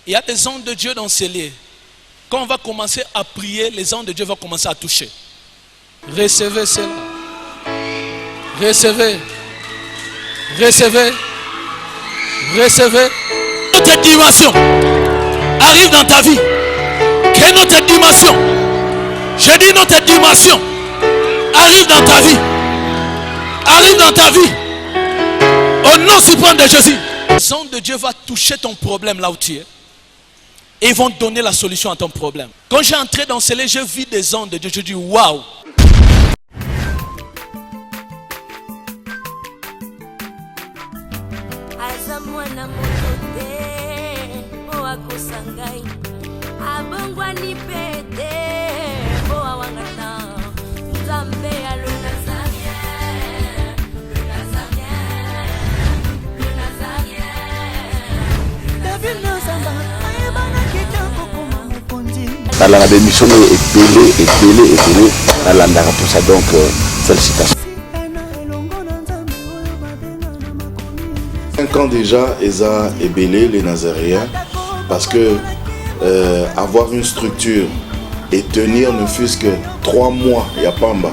Il y a des anges de Dieu dans ces lieux. Quand on va commencer à prier, les anges de Dieu vont commencer à toucher. Recevez cela. Recevez. Recevez. Recevez. Notre dimension arrive dans ta vie. Que notre dimension, je dis notre dimension, arrive dans ta vie. Arrive dans ta vie. Au nom suprême de Jésus. Les anges de Dieu vont toucher ton problème là où tu es. Et ils vont donner la solution à ton problème. Quand j'ai entré dans ce lieu, je vis des anges de Dieu. Je dis waouh. La bémission est belée, à pour ça donc félicitations. 5 ans déjà, Eza est belé les Nazaréens parce que avoir une structure et tenir ne fût-ce que 3 mois, il n'y a pas mba.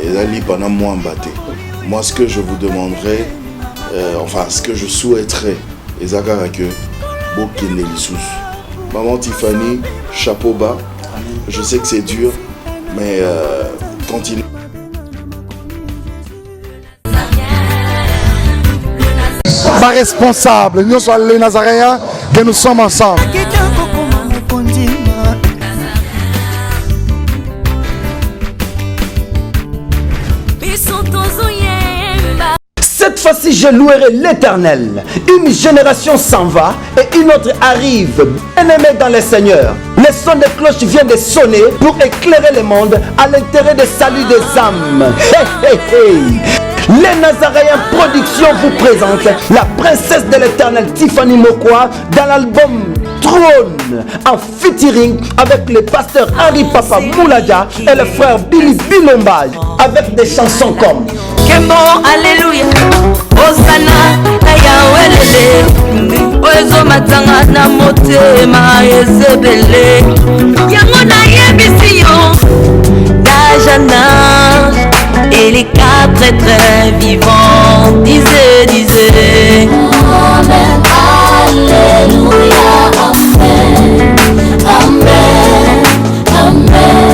Eza li pendant moi mbaté. Moi ce que je vous demanderais, enfin ce que je souhaiterais, Eza que Bokine Lissous. Maman Tiffany, chapeau bas. Je sais que c'est dur, mais continue. Pas responsable, nous sommes les Nazaréens, que nous sommes ensemble. Cette fois-ci, je louerai l'Éternel. Une génération s'en va et une autre arrive. Bien-aimés dans le Seigneur, le son de cloche vient de sonner pour éclairer le monde à l'intérêt du salut des âmes. Hey, hey, hey. Les Nazaréens Production vous présente la princesse de l'Éternel Tiffany Mokwa dans l'album Trône en featuring avec le pasteur Henri Papa Moulaja et le frère Billy Bilomba avec des chansons comme Kemo Alléluia Osana na Yahweh Ozo matanga na motema ezebele Yango na yebisiyo Dajana et les 4 êtres vivants disaient Amen, Alléluia, Amen, Amen, Amen.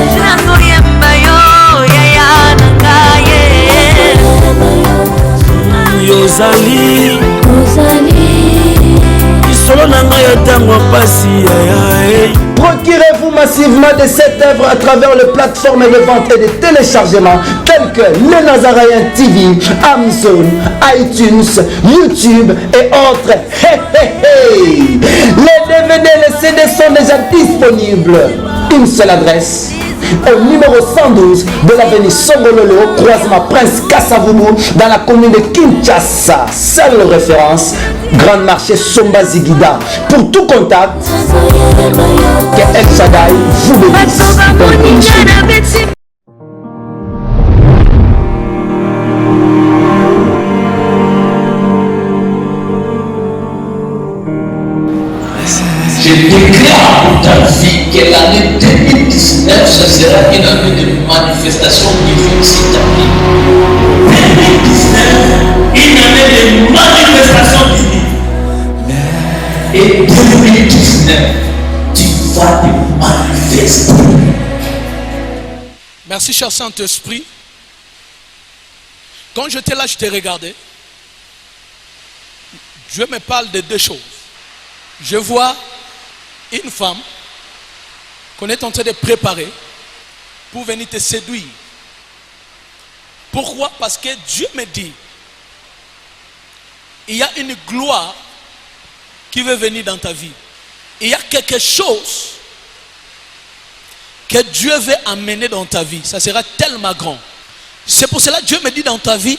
Yozali Isolo nanga yotango pasi Procurez-vous massivement de cette œuvre à travers les plateformes de vente et de téléchargement telles que les Nazaréens TV, Amazon, iTunes, YouTube et autres. Hey, hey, hey. Les DVD et les CD sont déjà disponibles. Une seule adresse. Au numéro 112 de l'avenue Songololo, croisement Prince Kasavubu, dans la commune de Kinshasa. Seule référence, Grand Marché Somba Zigida. Pour tout contact, que El Shaddai vous bénisse. Je déclare pour ta vie que l'année 2019, ce sera une année de manifestation divine sur ta vie. 2019, une année de manifestation divine. Et 2019, tu vas te manifester. Merci, cher Saint-Esprit. Quand j'étais là, je t'ai regardé. Dieu me parle de 2 choses. Je vois une femme qu'on est en train de préparer pour venir te séduire. Pourquoi? Parce que Dieu me dit, il y a une gloire qui veut venir dans ta vie. Il y a quelque chose que Dieu veut amener dans ta vie. Ça sera tellement grand. C'est pour cela que Dieu me dit dans ta vie,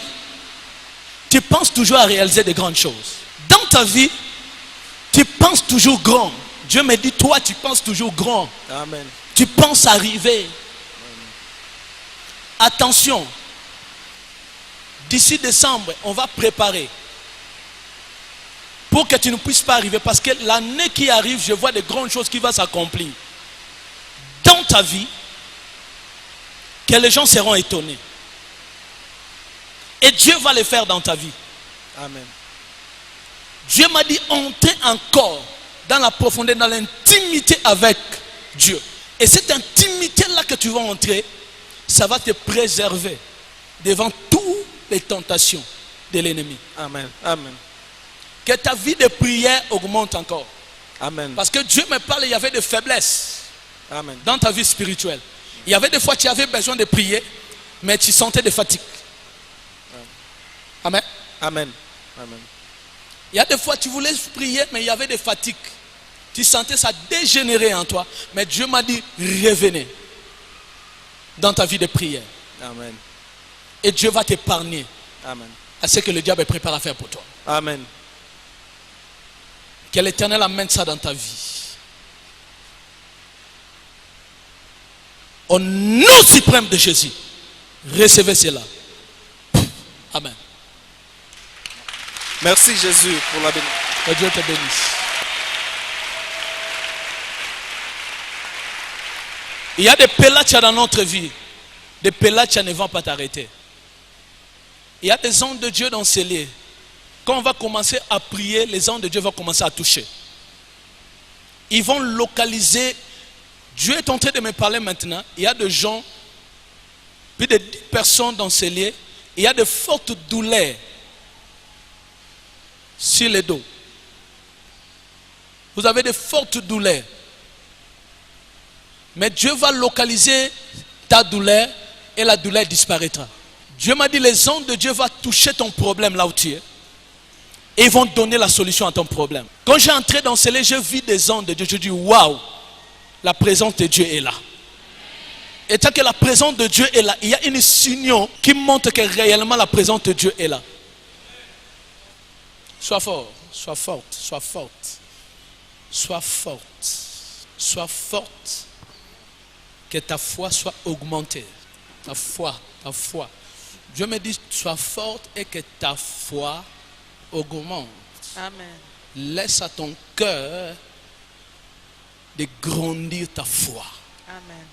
tu penses toujours à réaliser de grandes choses. Dans ta vie, tu penses toujours grand. Dieu me dit, toi, tu penses toujours grand. Amen. Tu penses arriver. Attention. D'ici décembre, on va préparer pour que tu ne puisses pas arriver. Parce que l'année qui arrive, je vois de grandes choses qui vont s'accomplir dans ta vie, que les gens seront étonnés. Et Dieu va le faire dans ta vie. Amen. Dieu m'a dit, entrer encore dans la profondeur, dans l'intimité avec Dieu. Et cette intimité-là que tu vas entrer, ça va te préserver devant toutes les tentations de l'ennemi. Amen. Amen. Que ta vie de prière augmente encore. Amen. Parce que Dieu me parle, il y avait des faiblesses Amen. dans ta vie spirituelle. Il y avait des fois tu avais besoin de prier, mais tu sentais des fatigues. Amen. Amen. Amen. Il y a des fois tu voulais prier, mais il y avait des fatigues. Tu sentais ça dégénérer en toi. Mais Dieu m'a dit, revenez dans ta vie de prière. Amen. Et Dieu va t'épargner Amen. à ce que le diable est préparé à faire pour toi. Amen. Que l'Éternel amène ça dans ta vie. Au nom suprême de Jésus, recevez cela. Amen. Merci Jésus pour la bénédiction. Que Dieu te bénisse. Il y a des pelachas dans notre vie. Des pelachas ne vont pas t'arrêter. Il y a des anges de Dieu dans ces lieux. Quand on va commencer à prier, les anges de Dieu vont commencer à toucher. Ils vont localiser. Dieu est en train de me parler maintenant. Il y a des gens, plus de 10 personnes dans ces lieux. Il y a de fortes douleurs sur le dos. Vous avez de fortes douleurs. Mais Dieu va localiser ta douleur et la douleur disparaîtra. Dieu m'a dit, les anges de Dieu vont toucher ton problème là où tu es. Et ils vont donner la solution à ton problème. Quand j'ai entré dans ce lieu, je vis des anges de Dieu. Je dis, waouh, la présence de Dieu est là. Et tant que la présence de Dieu est là, il y a une union qui montre que réellement la présence de Dieu est là. Sois fort, sois forte, sois forte. Sois forte, sois forte. Que ta foi soit augmentée. Ta foi, ta foi. Dieu me dit, sois forte et que ta foi augmente. Amen. Laisse à ton cœur de grandir ta foi. Amen.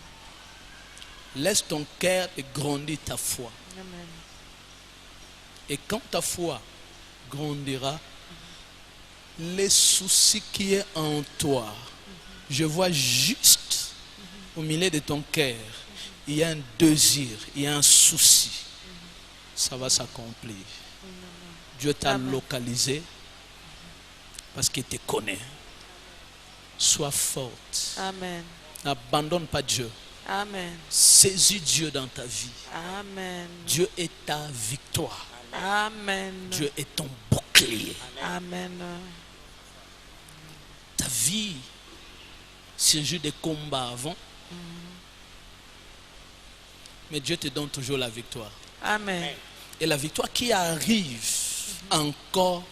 Laisse ton cœur de grandir ta foi. Amen. Et quand ta foi grandira, les soucis qui est en toi, je vois juste au milieu de ton cœur, il y a un désir, il y a un souci. Ça va s'accomplir. Dieu t'a localisé parce qu'il te connaît. Sois forte. Amen. N'abandonne pas Dieu. Amen. Saisis Dieu dans ta vie. Amen. Dieu est ta victoire. Amen. Dieu est ton bouclier. Amen. Ta vie, c'est juste des combats avant. Mais Dieu te donne toujours la victoire. Amen. Et la victoire qui arrive encore,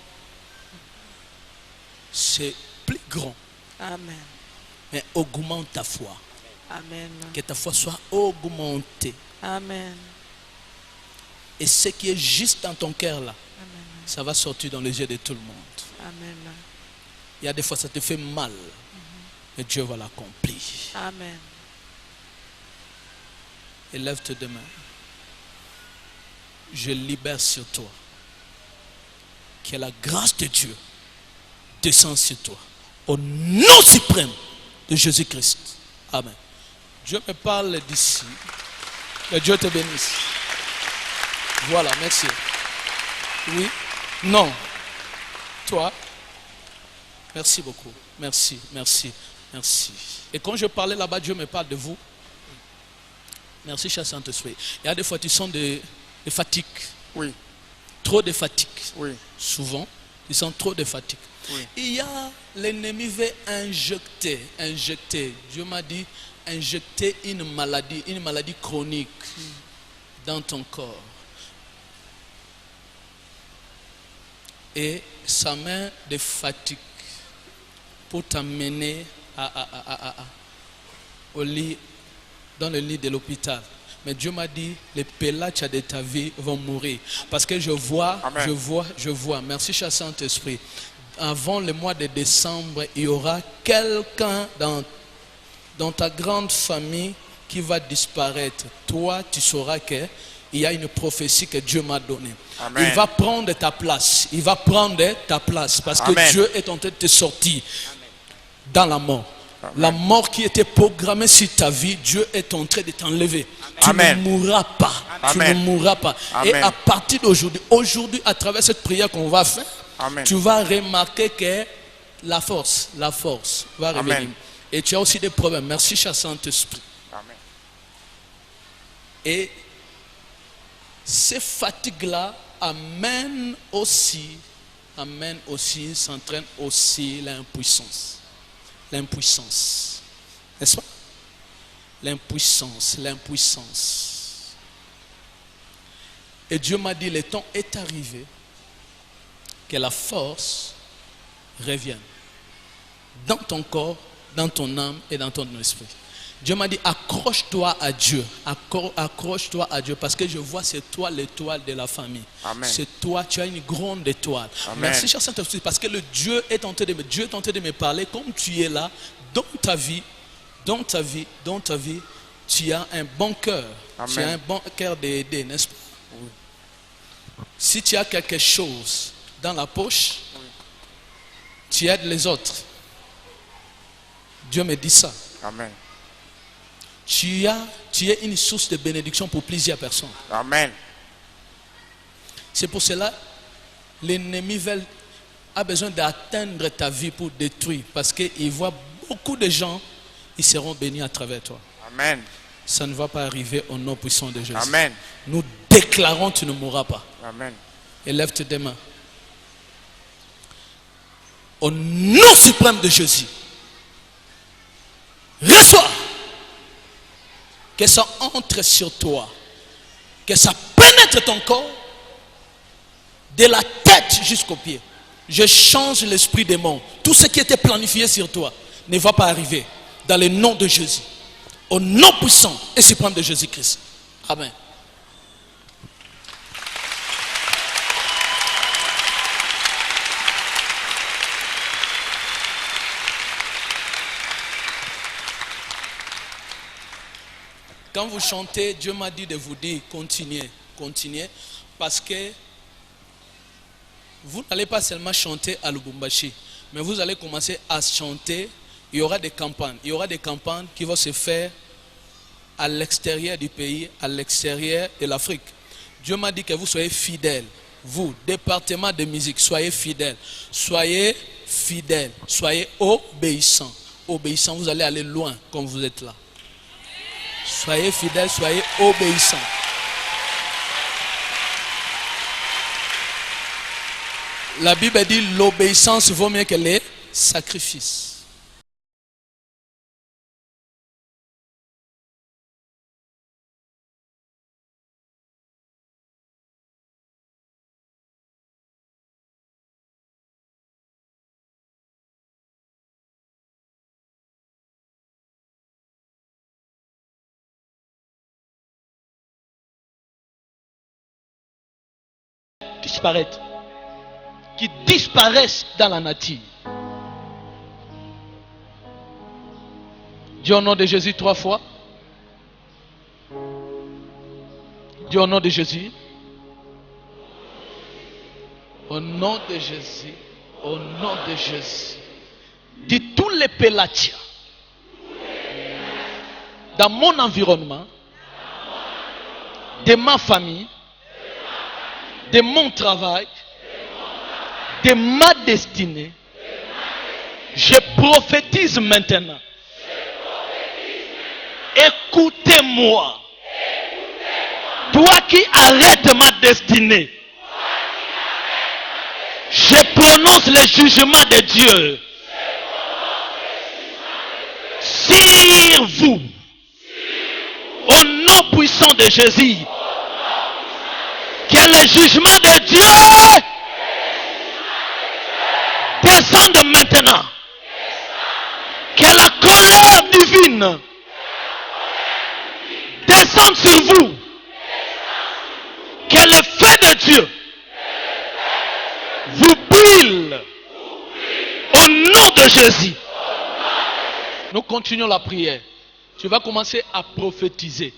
c'est plus grand. Amen. Mais augmente ta foi. Amen. Que ta foi soit augmentée. Amen. Et ce qui est juste dans ton cœur là, Amen. ça va sortir dans les yeux de tout le monde. Amen. Il y a des fois ça te fait mal. Mais Dieu va l'accomplir. Amen. Élève tes deux mains. Je libère sur toi. Que la grâce de Dieu descende sur toi. Au nom suprême de Jésus-Christ. Amen. Dieu me parle d'ici. Que Dieu te bénisse. Voilà, merci. Oui. Non. Toi. Merci beaucoup. Merci, merci, merci. Et quand je parlais là-bas, Dieu me parle de vous. Merci, cher Saint-Esprit. Il y a des fois, tu sens de fatigue. Oui. Trop de fatigue. Oui. Souvent, tu sens trop de fatigue. Oui. Il y a, l'ennemi veut injecter. Dieu m'a dit, injecter une maladie chronique dans ton corps. Et sa main de fatigue pour t'amener au lit, dans le lit de l'hôpital. Mais Dieu m'a dit, les pelachas de ta vie vont mourir. Parce que je vois, merci cher Saint-Esprit, avant le mois de décembre, il y aura quelqu'un dans ta grande famille qui va disparaître. Toi, tu sauras qu'il y a une prophétie que Dieu m'a donnée. Amen. Il va prendre ta place. Il va prendre ta place parce que Amen. Dieu est en train de te sortir dans la mort. Amen. La mort qui était programmée sur ta vie, Dieu est en train de t'enlever. Tu Amen. ne mourras pas. Amen. Tu ne mourras pas. Amen. Et à partir d'aujourd'hui, à travers cette prière qu'on va faire, Amen. tu vas remarquer que la force va revenir. Amen. Et tu as aussi des problèmes. Merci, cher Saint-Esprit. Amen. Et ces fatigues-là amènent aussi, s'entraînent aussi l'impuissance. L'impuissance. N'est-ce pas? L'impuissance. Et Dieu m'a dit, le temps est arrivé que la force revienne dans ton corps, dans ton âme et dans ton esprit. Dieu m'a dit, accroche-toi à Dieu. Accroche-toi à Dieu parce que je vois c'est toi l'étoile de la famille. Amen. C'est toi, tu as une grande étoile. Amen. Merci, cher Saint-Esprit, parce que Dieu est en train de me parler comme tu es là, dans ta vie, tu as un bon cœur. Amen. Tu as un bon cœur d'aider, n'est-ce pas? Oui. Si tu as quelque chose dans la poche, tu aides les autres. Dieu me dit ça. Amen. Tu es une source de bénédiction pour plusieurs personnes. Amen. C'est pour cela l'ennemi a besoin d'atteindre ta vie pour détruire. Parce qu'il voit beaucoup de gens, ils seront bénis à travers toi. Amen. Ça ne va pas arriver au nom puissant de Jésus. Amen. Nous déclarons tu ne mourras pas. Amen. Élève tes mains. Au nom suprême de Jésus. Reçois. Que ça entre sur toi. Que ça pénètre ton corps. De la tête jusqu'aux pieds. Je change l'esprit démon. Tout ce qui était planifié sur toi ne va pas arriver. Dans le nom de Jésus. Au nom puissant et suprême de Jésus-Christ. Amen. Quand vous chantez, Dieu m'a dit de vous dire continuez, continuez, parce que vous n'allez pas seulement chanter à Lubumbashi, mais vous allez commencer à chanter. Il y aura des campagnes. Il y aura des campagnes qui vont se faire à l'extérieur du pays, à l'extérieur de l'Afrique. Dieu m'a dit que vous soyez fidèles. Vous, département de musique, soyez fidèles. Soyez fidèles. Soyez obéissants. Obéissants, vous allez aller loin comme vous êtes là. Soyez fidèles, soyez obéissants. La Bible dit l'obéissance vaut mieux que les sacrifices. Disparaître. Qui disparaissent dans la nature. Dis au nom de Jésus 3 fois. Dis au nom de Jésus. Au nom de Jésus. Au nom de Jésus. Dis tous les Pélatia dans mon environnement, de ma famille, de mon travail, de ma destinée, je prophétise maintenant. Écoutez-moi. Toi qui arrêtes ma destinée, je prononce le jugement de Dieu sur vous. Au nom puissant de Jésus, que le jugement de Dieu descende maintenant. Que la colère divine descende sur vous. Que le feu de Dieu vous brûle de Jésus. Nous continuons la prière. Tu vas commencer à prophétiser.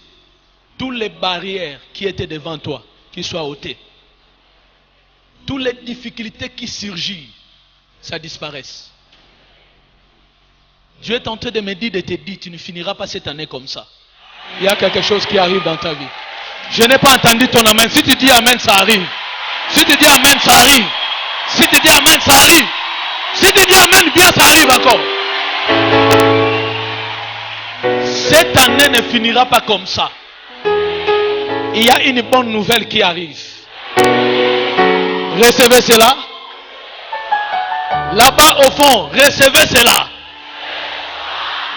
Toutes les barrières qui étaient devant toi, qui soient ôtées. Toutes les difficultés qui surgissent, ça disparaisse. Dieu est en train de me dire, de te dire, tu ne finiras pas cette année comme ça. Il y a quelque chose qui arrive dans ta vie. Je n'ai pas entendu ton amen. Si tu dis amen, ça arrive. Si tu dis amen, ça arrive. Si tu dis amen, ça arrive. Si tu dis amen, bien, ça arrive encore. Cette année ne finira pas comme ça. Il y a une bonne nouvelle qui arrive. Recevez cela. Là-bas au fond, recevez cela.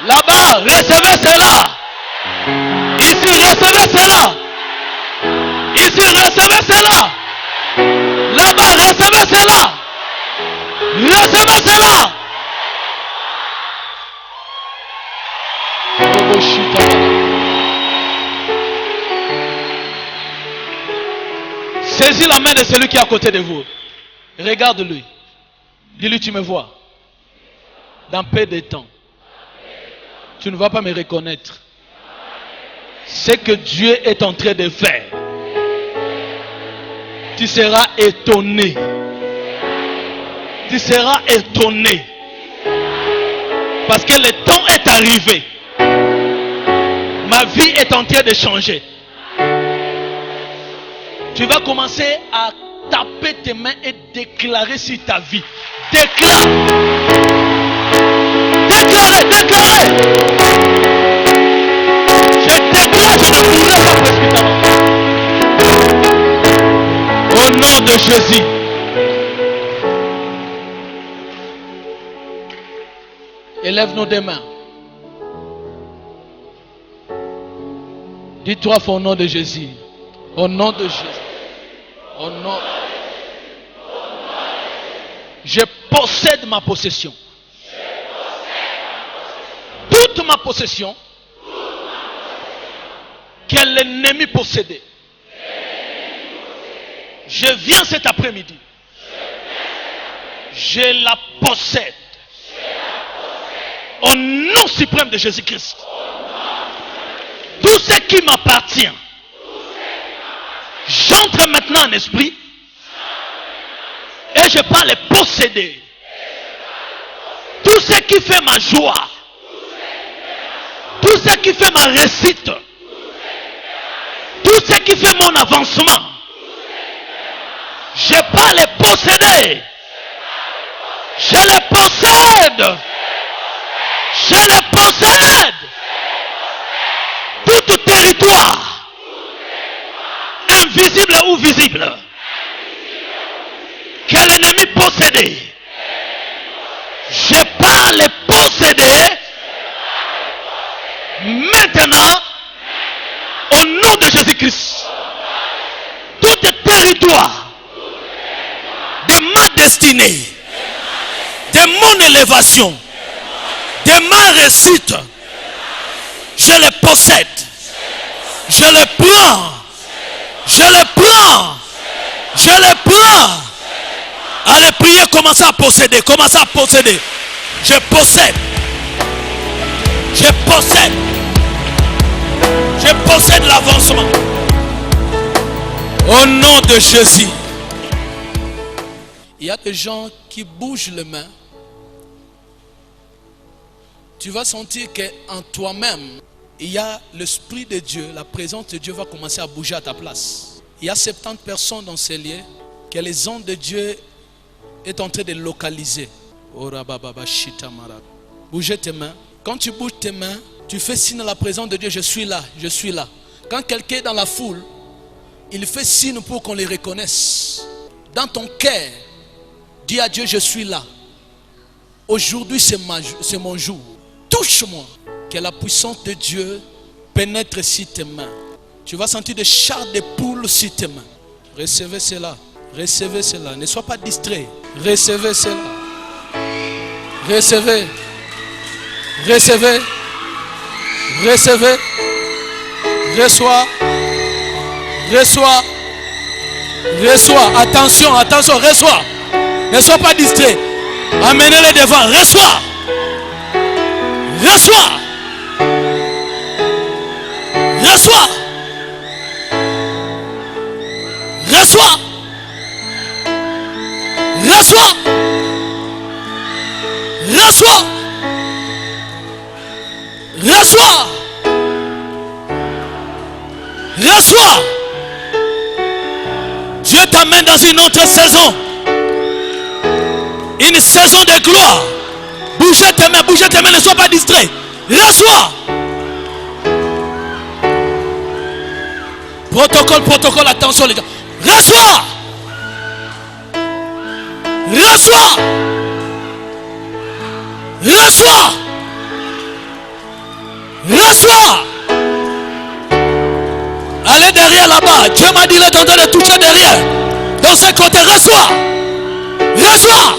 Là-bas, recevez cela. Ici, recevez cela. Ici, recevez cela. Là-bas, recevez cela. Recevez cela. Saisis la main de celui qui est à côté de vous. Regarde-lui. Dis-lui, tu me vois. Dans peu de temps, tu ne vas pas me reconnaître. Ce que Dieu est en train de faire, tu seras étonné. Tu seras étonné. Parce que le temps est arrivé. Ma vie est en train de changer. Tu vas commencer à taper tes mains et déclarer sur ta vie. Déclare. Déclarez, déclarez. Je déclare, je ne mourrai pas précipitamment. Au nom de Jésus. Élève nos deux mains. Dis trois fois au nom de Jésus. Au nom de Jésus. Au nom. Je possède ma possession. Toute ma possession que l'ennemi possédait. Je viens cet après-midi. Je la possède. Au nom suprême de Jésus-Christ. Tout ce qui m'appartient. J'entre maintenant en esprit. Et je pars les posséder. Tout ce qui fait ma joie. Tout ce qui fait ma réussite. Tout ce qui fait mon avancement. Je pars les posséder. Je les possède. Je les possède. Tout territoire, invisible ou visible, que l'ennemi possédait, je pars les posséder maintenant au nom de Jésus-Christ. Tout territoire de ma destinée, de mon élévation, de ma réussite, je les possède. Je les prends. Je les prends. Je les prends. Allez, priez, commencez à posséder. Commencez à posséder. Je possède. Je possède. Je possède l'avancement. Au nom de Jésus. Il y a des gens qui bougent les mains. Tu vas sentir qu'en toi-même, il y a l'Esprit de Dieu, la présence de Dieu va commencer à bouger à ta place. Il y a 70 personnes dans ces lieux que les ondes de Dieu est en train de localiser. Bougez tes mains. Quand tu bouges tes mains, tu fais signe à la présence de Dieu, je suis là, je suis là. Quand quelqu'un est dans la foule, il fait signe pour qu'on les reconnaisse. Dans ton cœur, dis à Dieu, je suis là. Aujourd'hui, c'est mon jour. Touche-moi. Que la puissance de Dieu pénètre sur tes mains. Tu vas sentir des chars de poules sur tes mains. Recevez cela. Recevez cela. Ne sois pas distrait. Recevez cela. Recevez. Recevez. Recevez. Reçois. Reçois. Reçois. Attention, attention. Reçois. Ne sois pas distrait. Amenez-les devant. Reçois. Reçois. Reçois. Reçois. Reçois. Reçois. Reçois. Reçois. Dieu t'amène dans une autre saison. Une saison de gloire. Bougez tes mains, ne sois pas distrait. Reçois. Protocole, attention les gars. Reçois. Reçois. Reçois. Reçois. Allez derrière là-bas. Dieu m'a dit il est en train de toucher derrière. Dans ce côté, reçois. Reçois.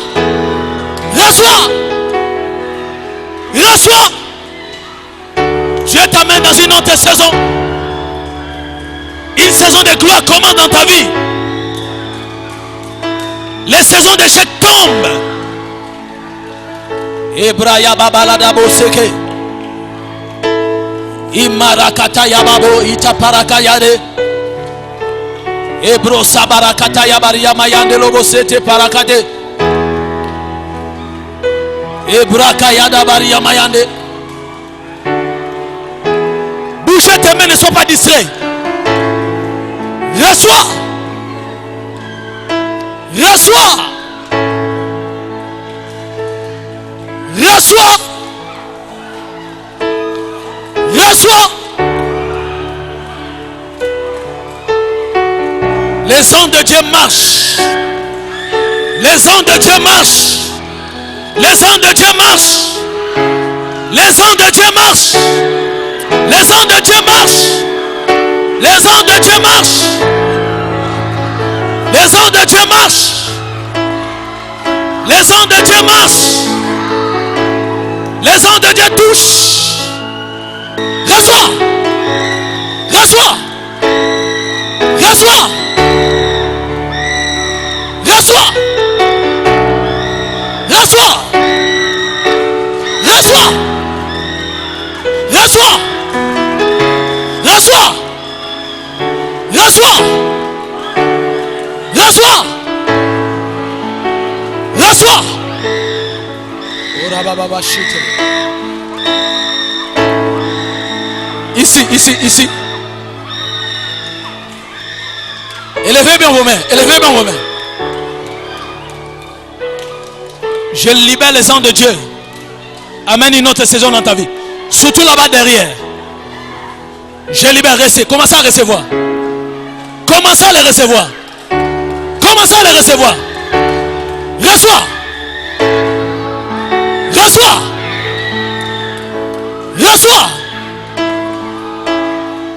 Reçois. Reçois. Dieu t'amène dans une autre saison. Une saison de gloire commence dans ta vie. Les saisons d'échec tombent. Ebraya babalada boseke. Imarakata yababo itaparaka yade. Ebro sabarakata yabaria mayande lobosete parakade. Ebraka yada baria mayande. Bougez tes mains, ne sois pas distrait. Reçois. Reçois. Reçois. Reçois. Les anges de Dieu marchent. Les anges de Dieu marchent. Les anges de Dieu marchent. Les anges de Dieu marchent. Les anges de Dieu marchent. Les anges de Dieu marchent. Les anges de Dieu marchent. Les anges de Dieu marchent. Les anges de Dieu touchent. Reçois. Reçois. Reçois. Reçois. Reçois. Reçois. Reçois. Reçois. Reçois. Reçois. Reçois. Ici. Élevez bien vos mains. Élevez bien vos mains. Je libère les anges de Dieu. Amène une autre saison dans ta vie. Surtout là-bas derrière. Je libère. Commencez à recevoir. Commencez à les recevoir. Commencez à les recevoir. Reçois. Reçois. Reçois.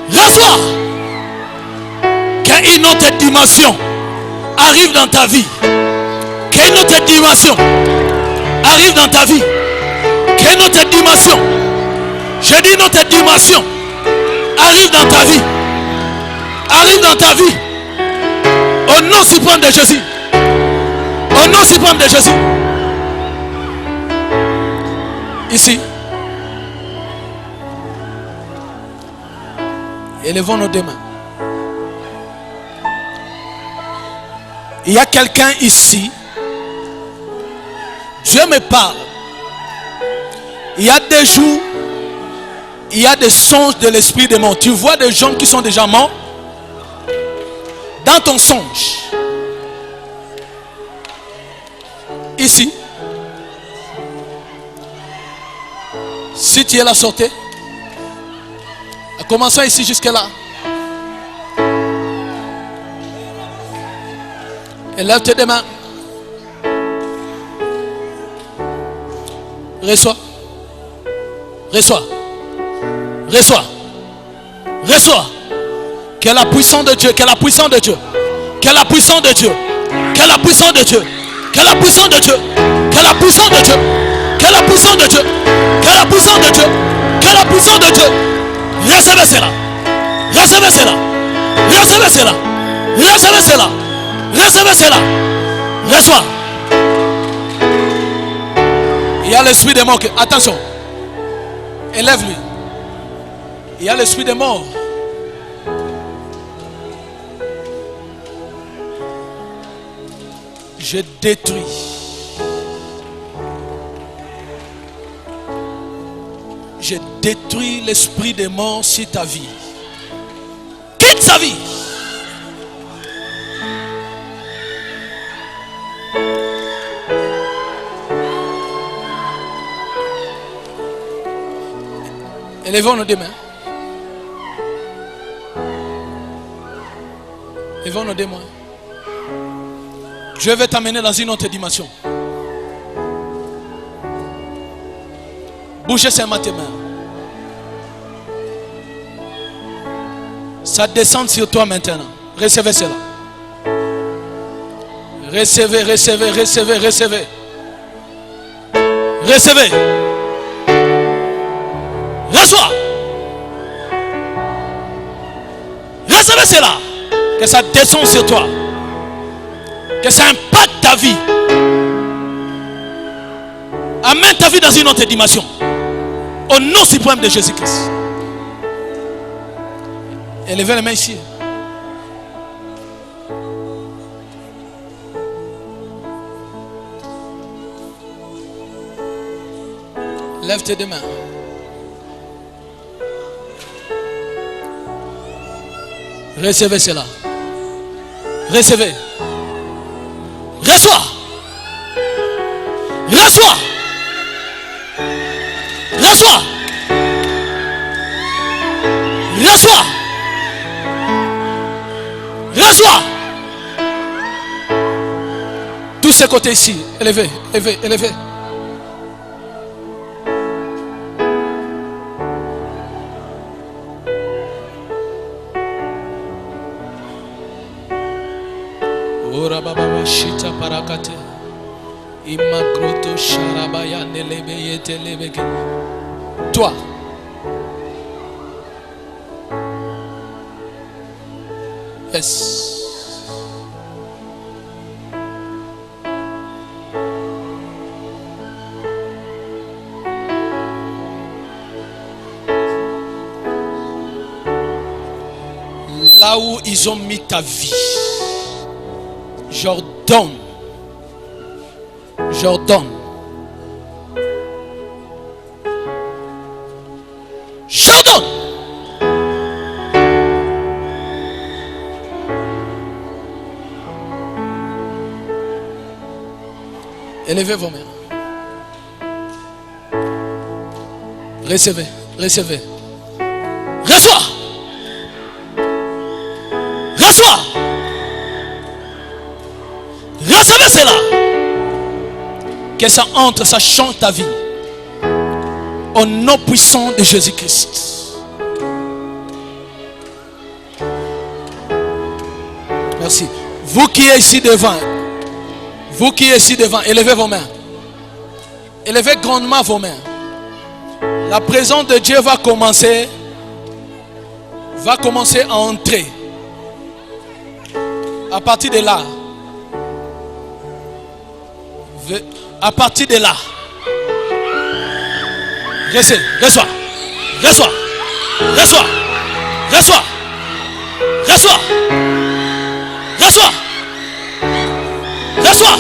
Reçois. Qu'une autre dimension arrive dans ta vie. Qu'une autre dimension arrive dans ta vie. Qu'une autre dimension. Je dis une autre dimension arrive dans ta vie. Arrive dans ta vie. Au nom suprême de Jésus. Au nom suprême de Jésus. Ici. Élevons nos deux mains. Il y a quelqu'un ici. Dieu me parle. Il y a des jours, il y a des songes de l'esprit des morts. Tu vois des gens qui sont déjà morts. Dans ton songe. Ici. Si tu es là, sortez. Commençons ici jusque là. Élève tes deux mains. Reçois. Reçois. Reçois. Reçois. Que la puissance de Dieu. Que la puissance de Dieu. Que la puissance de Dieu. Que la puissance de Dieu. Que la puissance de Dieu. Que la puissance de Dieu. Que la puissance de Dieu. Que la puissance de Dieu. Que la puissance de Dieu. Recevez cela. Recevez cela. Recevez cela. Recevez cela. Recevez cela. Reçois. Il y a l'esprit des morts. Attention. Élève-lui. Il y a l'esprit des morts. Je détruis. Je détruis l'esprit des morts sur ta vie. Quitte sa vie. Élevons nos deux mains. Élevons nos deux mains. Je vais t'amener dans une autre dimension. Bougez seulement tes mains. Ça descend sur toi maintenant. Recevez cela. Recevez, recevez, recevez, recevez. Recevez. Reçois. Recevez cela. Que ça descende sur toi. Que ça impacte ta vie. Amène ta vie dans une autre dimension. Au nom suprême de Jésus-Christ. Élevez les mains ici. Lève tes deux mains. Recevez cela. Recevez. Reçois. Reçois. Reçois. Reçois. Reçois. Tous ces côtés ici. Élevez, élevez, élevez. Ora baba shita parakate. Imakroto sharabaya nelebe yetelebeke. Toi. Yes. Là où ils ont mis ta vie, j'ordonne. J'ordonne. J'ordonne. Élevez vos mains. Recevez, recevez. Reçois. Reçois. Recevez cela. Que ça entre, ça change ta vie. Au nom puissant de Jésus-Christ. Merci. Vous qui êtes ici devant, vous qui êtes ici devant, élevez vos mains. Élevez grandement vos mains. La présence de Dieu va commencer à entrer. À partir de là. À partir de là. Reçois. Reçois. Reçois. Reçois. Reçois. Reçois. Reçois. Reçois.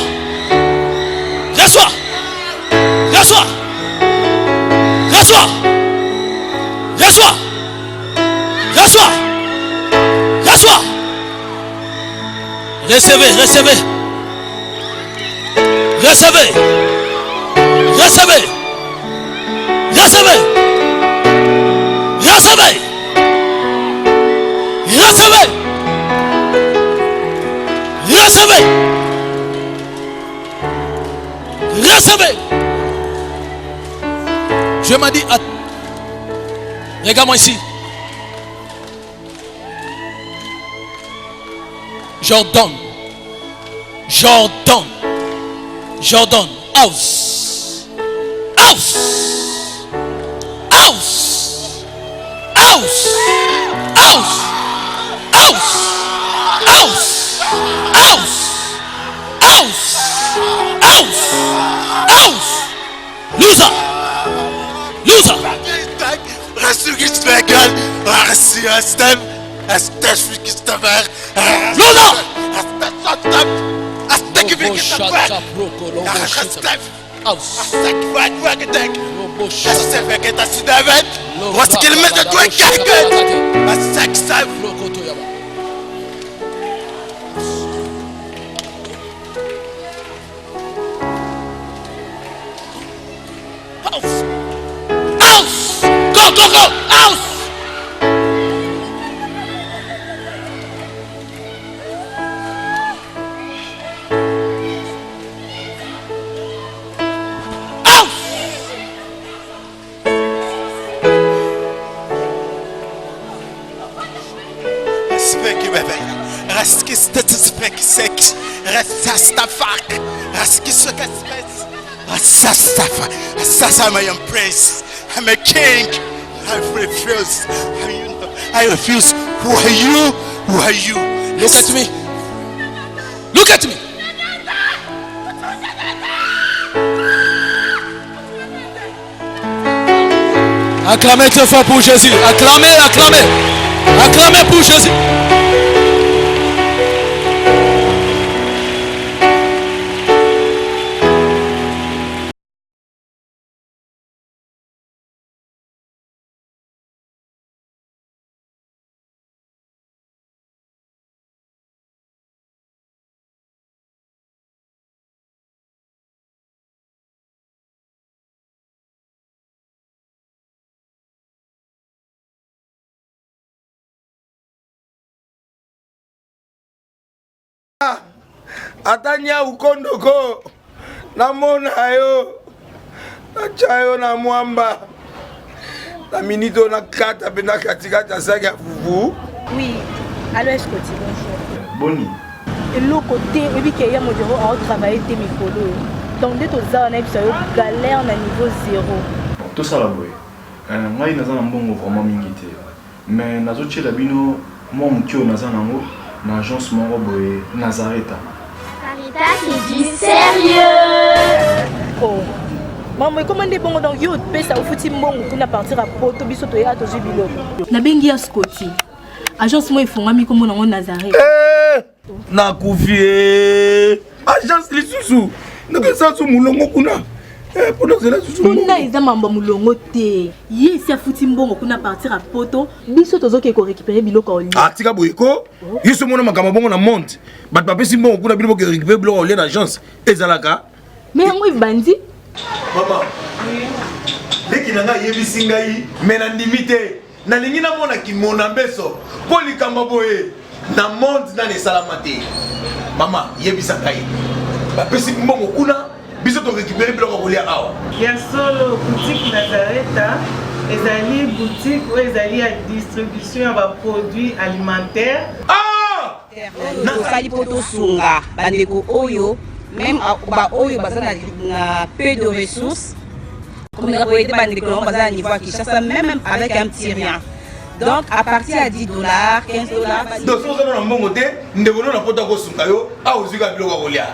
Reçois. Reçois. Reçois. Reçois. Reçois. Reçois. Recevez, recevez. Recevez. Recevez. Recevez. Recevez. Recevez. Recevez. Recevez. Je m'ai dit, regarde-moi ici. J'ordonne. J'ordonne. J'ordonne. House. House. House. House. House. House. House. House. House. House. House. Lusa. Lusa. I am praised. I'm a king. I refuse. Who are you? Who are you? Look at me. Look at me. Acclamez très fort pour Jésus. Acclamez, acclamez. Acclamez pour Jésus. Atanya ukondoko namona yo nachayo na mwamba na minito na kata pena katikata saki ya fufu. Oui, alors est-ce que tu bonjour. Boni. Et l'autre côté, et puis qu'il y a mon bureau à travailler tes micros. Donc dès que ça on a eu galère na niveau 0. Tout ça là boy. Moi il naza na mbongo vraiment mingi te. Mais nazo tchela bino moi mukio naza nango na agence moko boy Nazareta. C'est du sérieux. Oh. Maman, comment est bon donc yo pe ça au fouti mbongo kuna partir à poto biso to ya to jibilo. Na bengi ya Scotty. Agence moi ifongami comme na Nazareth. Na kufie. Agence lisusu. Ndeke sansu mulongo kuna. Pour cela susu. Kuna eza mamba mulongo te. Ye si afuti mbongo kuna partir à poto biso tozoke ko récupérer biloko oli. Atika boyeko. Yiso mona makamba bongo na monte. Bat papa si mbongo kuna biloko récupérer biloko oli na agence. Ezalaka. Mais yango ibandi. Maman. Leki nanga yebisi ngai mena ndimite. Na lingi na mona kimona mbeso. Poli kamba boye. Na monte na ne salamate. Mama yebisa ngai. Ba pesi mbongo kuna biso to récupérer biloko oli awa. Ya solo boutique Nazareta. Ezali boutique ou ezali à distribution de produits alimentaires. Ah! Nakali poto sunga bandeko oyo même ba oyo bazana na peu de ressources comme la poété bandeko bazana niveau Kinshasa même avec un petit rien. Donc à partir à $10, $15. Donc si vous avez un bon côté, ndeko na poto ko sunga yo a ozika biloko kolia.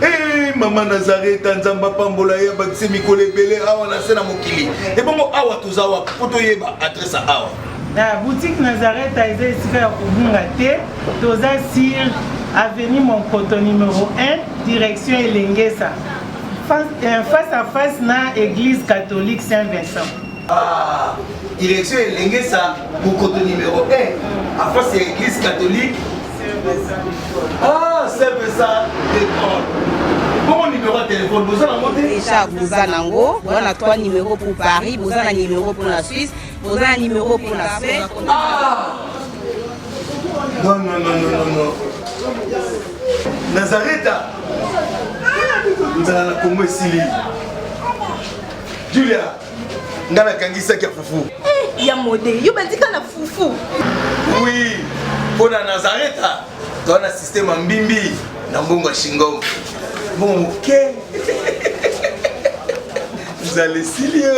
Eh maman Nazareth nzamba pambola ya bakise mikole belé awa na sena mokili. Et bongo awa tozawa poto yeba adresse awa. La boutique Nazareth a été ici à Kubungate, Toza sur avenue Monkoto numéro 1, direction Elengesa. Face à face na église catholique Saint-Vincent. Ah, direction Elengesa, Monkoto numéro 1, à face à l'église catholique Saint-Vincent. Ah, Saint-Vincent d'école. Bon numéro de téléphone, vous en avez déjà vous en on a 3 numéros pour Paris, vous en un numéro pour la Suisse, vous en un numéro pour la Suède. Ah! Non. Nazareta. Vous allez la Congo Sili. Julia, ngana kangisa kia fufu. Ya modé, yo bandika na fufu. Oui, pour la Nazareta, tu as un système en bimbi, dans bongo shingo. Bon, ok. Vous allez Silio.